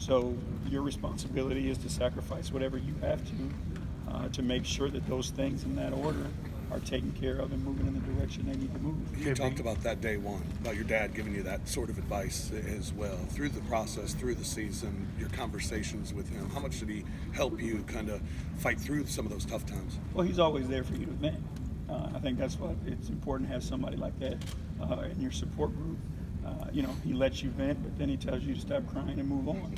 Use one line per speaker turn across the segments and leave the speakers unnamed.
So your responsibility is to sacrifice whatever you have to make sure that those things in that order are taken care of and moving in the direction they need to move.
You talked about that day one, about your dad giving you that sort of advice as well. Through the process, through the season, your conversations with him, how much did he help you kind of fight through some of those tough times?
Well, he's always there for you to vent. I think that's what it's important to have somebody like that in your support group. He lets you vent, but then he tells you to stop crying and move on.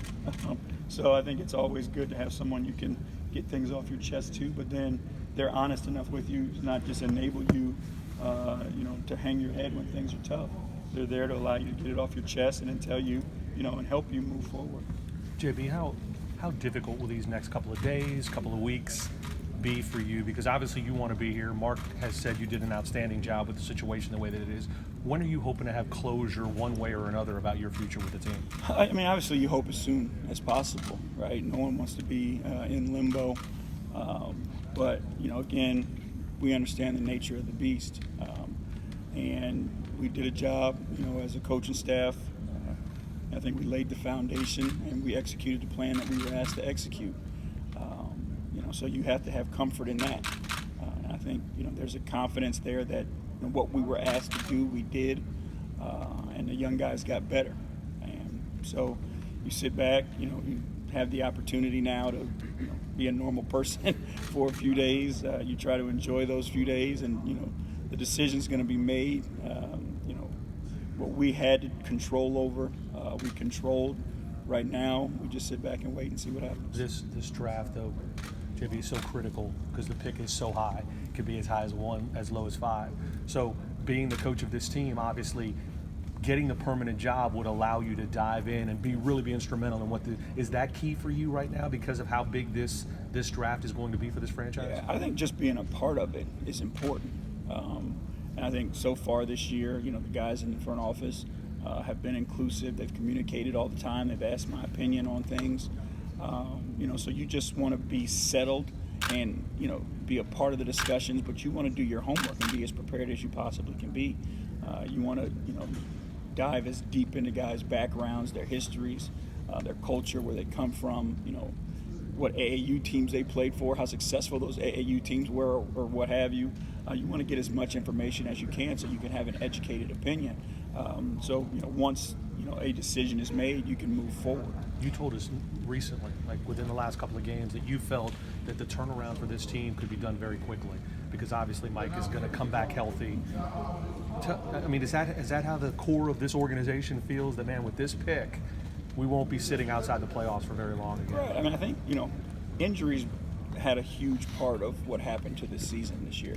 So I think it's always good to have someone you can get things off your chest to, but then they're honest enough with you to not just enable you, to hang your head when things are tough. They're there to allow you to get it off your chest and then tell you, and help you move forward.
JB, how difficult will these next couple of days, couple of weeks be for you? Because obviously you want to be here. Mark has said you did an outstanding job with the situation the way that it is. When are you hoping to have closure one way or another about your future with the team?
I mean, obviously you hope as soon as possible, right? No one wants to be in limbo. But, again, we understand the nature of the beast. And we did a job, as a coaching staff. I think we laid the foundation and we executed the plan that we were asked to execute. So you have to have comfort in that. And I think, there's a confidence there that what we were asked to do, we did, and the young guys got better. And so you sit back, you have the opportunity now to be a normal person for a few days. You try to enjoy those few days, and the decision's going to be made. What we had to control over, we controlled. Right now, we just sit back and wait and see what happens.
This draft, though, JB, is so critical because the pick is so high. It could be as high as 1, as low as 5. So being the coach of this team, obviously, getting the permanent job would allow you to dive in and really be instrumental in is that key for you right now because of how big this draft is going to be for this franchise?
Yeah, I think just being a part of it is important. And I think so far this year, the guys in the front office have been inclusive. They've communicated all the time. They've asked my opinion on things. So you just want to be settled and, be a part of the discussions, but you want to do your homework and be as prepared as you possibly can be. You want to, dive as deep into guys' backgrounds, their histories, their culture, where they come from, what AAU teams they played for, how successful those AAU teams were, or what have you. You want to get as much information as you can so you can have an educated opinion. Once a decision is made, you can move forward.
You told us recently, like within the last couple of games, that you felt that the turnaround for this team could be done very quickly because obviously Mike is going to come back healthy. Is that how the core of this organization feels? That, man, with this pick, we won't be sitting outside the playoffs for very long again.
Right. I think injuries had a huge part of what happened to this season this year.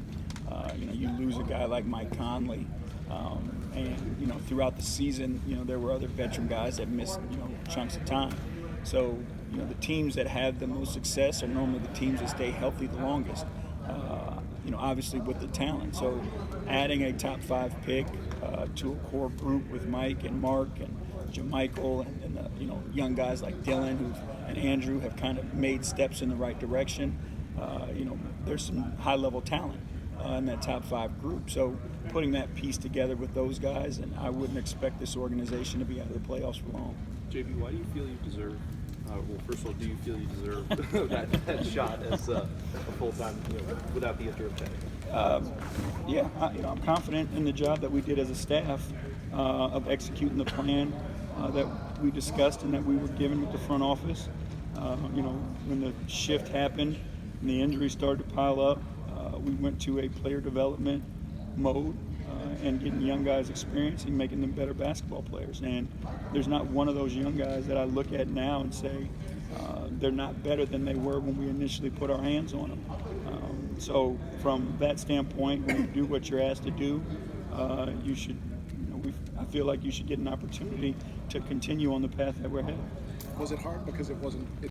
You lose a guy like Mike Conley, and throughout the season, there were other veteran guys that missed chunks of time. So the teams that have the most success are normally the teams that stay healthy the longest. Obviously with the talent. So adding a top 5 pick to a core group with Mike and Mark and JaMichael and young guys like Dylan and Andrew have kind of made steps in the right direction. There's some high-level talent in that top 5 group. So putting that piece together with those guys, and I wouldn't expect this organization to be out of the playoffs for long.
JB, why do you feel you deserve? First of all, do you feel you deserve that shot as a full-time, without the interim tag?
I'm confident in the job that we did as a staff of executing the plan that we discussed and that we were given with the front office. When the shift happened and the injuries started to pile up, we went to a player development mode and getting young guys experience and making them better basketball players. And there's not one of those young guys that I look at now and say they're not better than they were when we initially put our hands on them. So from that standpoint, when you do what you're asked to do, you should, I feel like you should get an opportunity to continue on the path that we're headed.
Was it hard because it wasn't